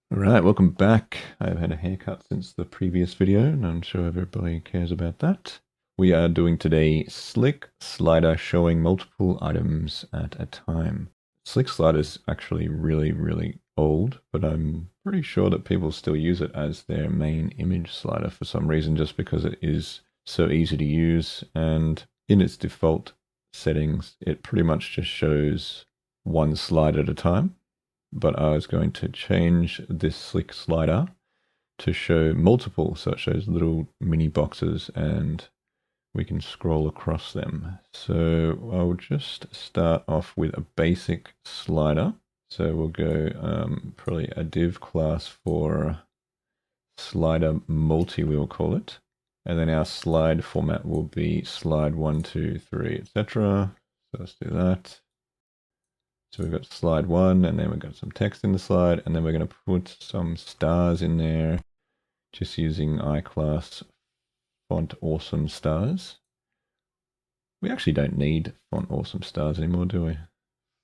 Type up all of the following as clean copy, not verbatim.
Alright, welcome back. I've had a haircut since the previous video, and I'm sure everybody cares about that. We are doing today Slick Slider showing multiple items at a time. Slick Slider is actually really old, but I'm pretty sure that people still use it as their main image slider for some reason, just because it is so easy to use, and in its default settings, it pretty much just shows one slide at a time. But I was going to change this slick slider to show multiple, so it shows little mini boxes and we can scroll across them. So I'll just start off with a basic slider. So we'll go probably a div class for slider multi, we'll call it. And then our slide format will be slide 1, 2, 3, etc. So let's do that. So we've got slide 1, and then we've got some text in the slide, and then we're going to put some stars in there, just using iClass font awesome stars. We actually don't need font awesome stars anymore, do we?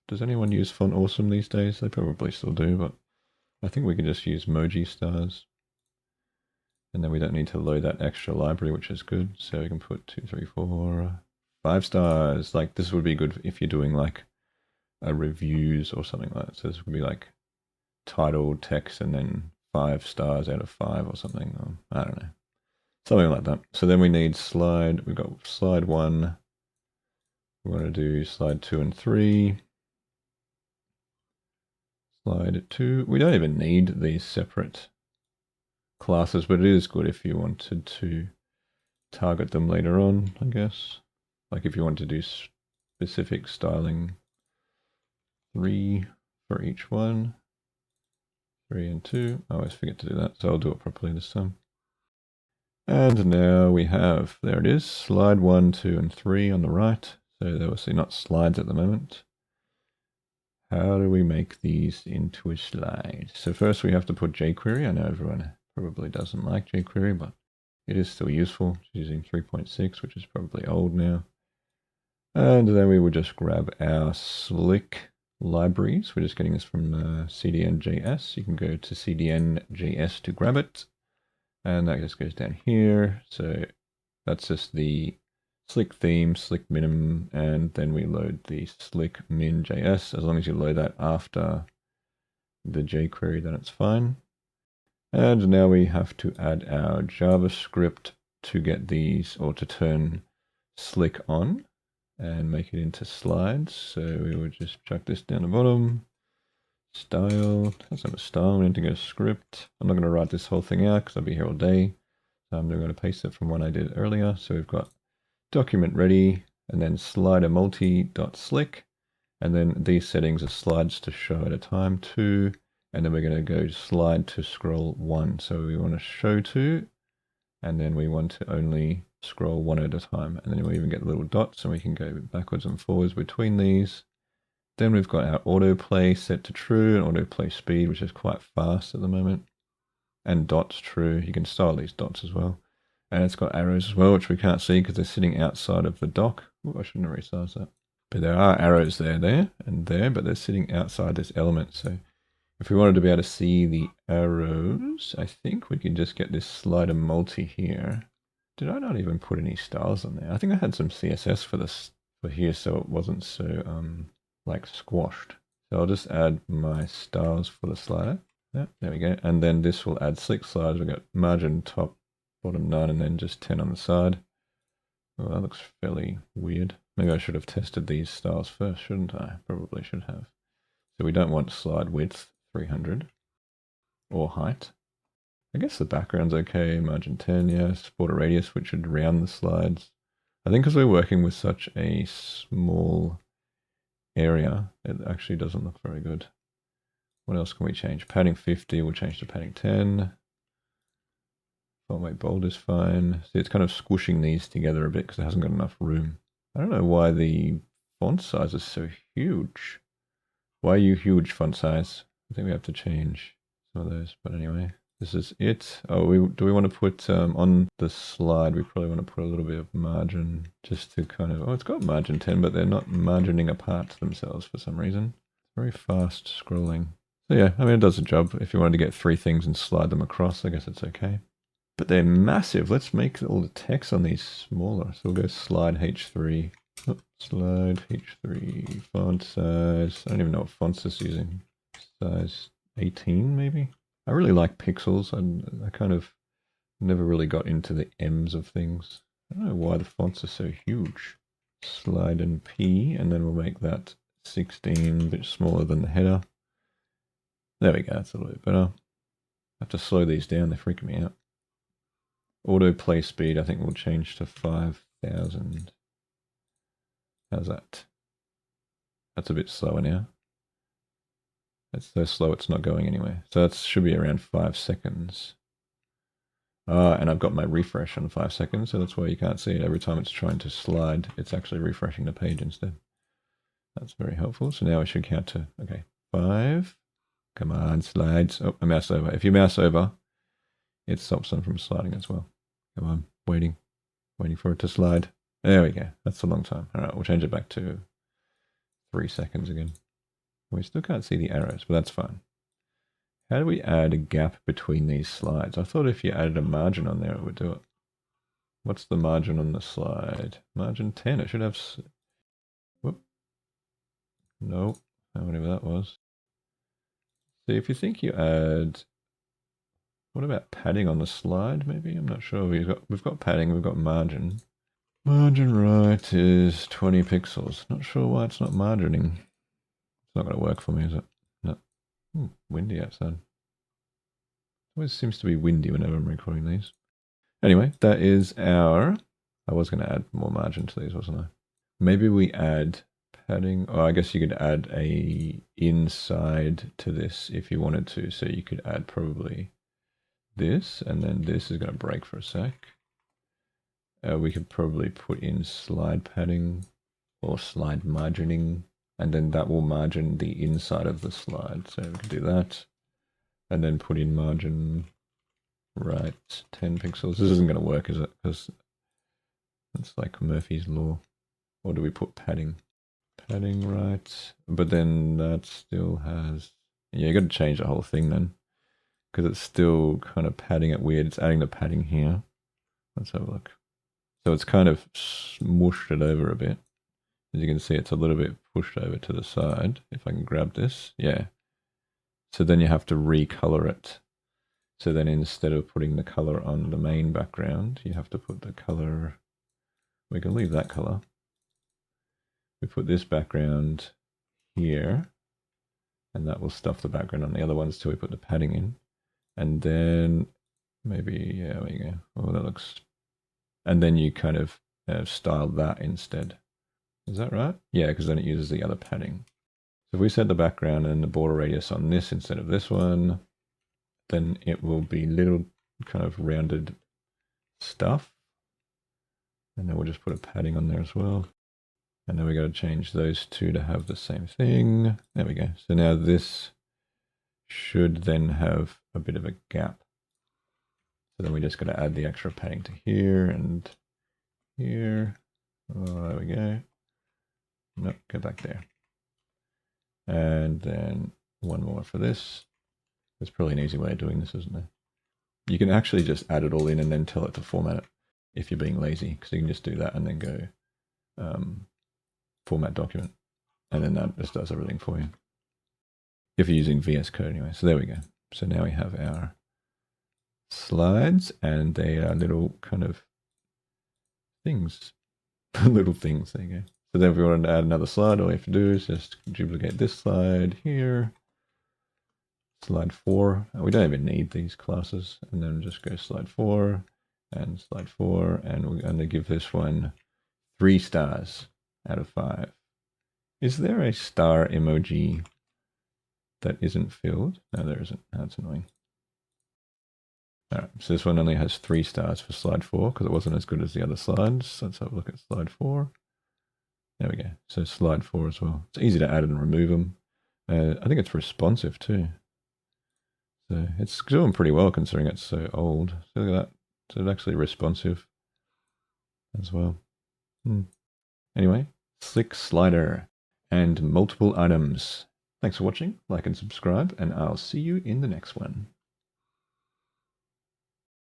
Does anyone use font awesome these days? They probably still do, but I think we can just use emoji stars. And then we don't need to load that extra library, which is good. So we can put 2, 3, 4, 5 stars. Like this would be good if you're doing like reviews or something like that. So this would be like title, text, and then 5 stars out of 5 or something. Or, I don't know. Something like that. So then we need slide. We've got slide 1. We want to do slide 2 and 3. Slide 2. We don't even need these separate classes, but it is good if you wanted to target them later on, I guess. Like if you want to do specific styling, 3 for each one. 3 and 2. I always forget to do that, so I'll do it properly this time. And now we have, there it is, slide 1, 2, and 3 on the right. So they're obviously not slides at the moment. How do we make these into a slide? So first we have to put jQuery. I know everyone probably doesn't like jQuery, but it is still useful. It's using 3.6, which is probably old now. And then we would just grab our slick libraries. We're just getting this from CDN.js. You can go to CDN.js to grab it. And that just goes down here. So that's just the slick theme, slick minimum, and then we load the slick min.js. As long as you load that after the jQuery, then it's fine. And now we have to add our JavaScript to get these, or to turn slick on and make it into slides. So we would just chuck this down the bottom. Style, that's not a style, we need to go script. I'm not going to write this whole thing out because I'll be here all day. So I'm going to paste it from one I did earlier. So we've got document ready, and then slider multi.slick, and then these settings are slides to show at a time 2, and then we're going to go slide to scroll 1. So we want to show 2, and then we want to only scroll 1 at a time, and then we even get little dots, and we can go backwards and forwards between these. Then we've got our autoplay set to true, and autoplay speed, which is quite fast at the moment, and dots true. You can style these dots as well. And it's got arrows as well, which we can't see because they're sitting outside of the dock. Ooh, I shouldn't have resized that. But there are arrows there, and there, but they're sitting outside this element. So if we wanted to be able to see the arrows, I think we can just get this slider multi here. Did I not even put any styles on there? I think I had some CSS for this for here, so it wasn't so like squashed. So I'll just add my styles for the slider. Yeah, there we go. And then this will add 6 sliders. We've got margin top, bottom none, and then just 10 on the side. Well, that looks fairly weird. Maybe I should have tested these styles first, shouldn't I? Probably should have. So we don't want slide width 300 or height. I guess the background's okay. Margin 10, yes. Border radius, which should round the slides. I think because we're working with such a small area, it actually doesn't look very good. What else can we change? Padding 50, we'll change to padding 10. Font weight bold is fine. See, it's kind of squishing these together a bit because it hasn't got enough room. I don't know why the font size is so huge. Why are you huge, font size? I think we have to change some of those, but anyway, this is it. Oh, do we want to put on the slide, we probably want to put a little bit of margin just to kind of, oh, it's got margin 10, but they're not margining apart themselves for some reason. It's very fast scrolling. So yeah, I mean, it does the job. If you wanted to get 3 things and slide them across, I guess it's okay. But they're massive. Let's make all the text on these smaller. So we'll go slide H3. Oh, slide H3 font size. I don't even know what fonts this is using. Size 18 maybe? I really like pixels. I kind of never really got into the M's of things. I don't know why the fonts are so huge. Slide and P, and then we'll make that 16, a bit smaller than the header. There we go, that's a little bit better. I have to slow these down, they're freaking me out. Autoplay speed, I think we'll change to 5,000. How's that? That's a bit slower now. It's so slow it's not going anywhere. So that should be around 5 seconds. And I've got my refresh on 5 seconds, so that's why you can't see it. Every time it's trying to slide, it's actually refreshing the page instead. That's very helpful. So now I should count to, okay, 5. Come on, slides. Oh, I mouse over. If you mouse over, it stops them from sliding as well. Come on, waiting for it to slide. There we go. That's a long time. All right, we'll change it back to 3 seconds again. We still can't see the arrows, but that's fine. How do we add a gap between these slides? I thought if you added a margin on there, it would do it. What's the margin on the slide? Margin 10. It should have... Whoop. Nope. Whatever that was. See, if you think you add... What about padding on the slide, maybe? I'm not sure. We've got padding, we've got margin. Margin right is 20 pixels. Not sure why it's not margining. It's not going to work for me, is it? No. Windy outside. Always seems to be windy whenever I'm recording these. Anyway, that is our... I was going to add more margin to these, wasn't I? Maybe we add padding. Oh, I guess you could add a inside to this if you wanted to. So you could add probably this, and then this is going to break for a sec. We could probably put in slide padding or slide margining, and then that will margin the inside of the slide. So we could do that, and then put in margin right 10 pixels. This isn't going to work, is it? Because it's like Murphy's Law. Or do we put padding? Padding right, but then that still has... Yeah, you got to change the whole thing then, because it's still kind of padding it weird. It's adding the padding here. Let's have a look. So it's kind of smooshed it over a bit. As you can see, it's a little bit pushed over to the side. If I can grab this, yeah. So then you have to recolor it. So then instead of putting the color on the main background, you have to put the color... We can leave that color. We put this background here, and that will stuff the background on the other ones till we put the padding in. And then maybe, yeah, there you go. Oh, that looks... And then you kind of style that instead. Is that right? Yeah, because then it uses the other padding. So if we set the background and the border radius on this instead of this one, then it will be little kind of rounded stuff. And then we'll just put a padding on there as well. And then we got to change those two to have the same thing. There we go. So now this should then have a bit of a gap. So then we just got to add the extra padding to here and here. Oh, there we go. Nope, go back there. And then one more for this. There's probably an easy way of doing this, isn't there? You can actually just add it all in and then tell it to format it if you're being lazy, because you can just do that and then go format document, and then that just does everything for you. If you're using VS Code anyway. So there we go. So now we have our slides, and they are little kind of things. Little things, there you go. So then if we want to add another slide, all we have to do is just duplicate this slide here. Slide 4. We don't even need these classes. And then just go slide 4 and slide 4. And we're going to give this one 3 stars out of 5. Is there a star emoji that isn't filled? No, there isn't. That's annoying. All right, so this one only has 3 stars for slide 4 because it wasn't as good as the other slides. So let's have a look at slide 4. There we go. So slide 4 as well. It's easy to add and remove them. I think it's responsive too. So it's doing pretty well considering it's so old. So look at that. So it's actually responsive as well. Anyway, slick slider and multiple items. Thanks for watching, like and subscribe, and I'll see you in the next one.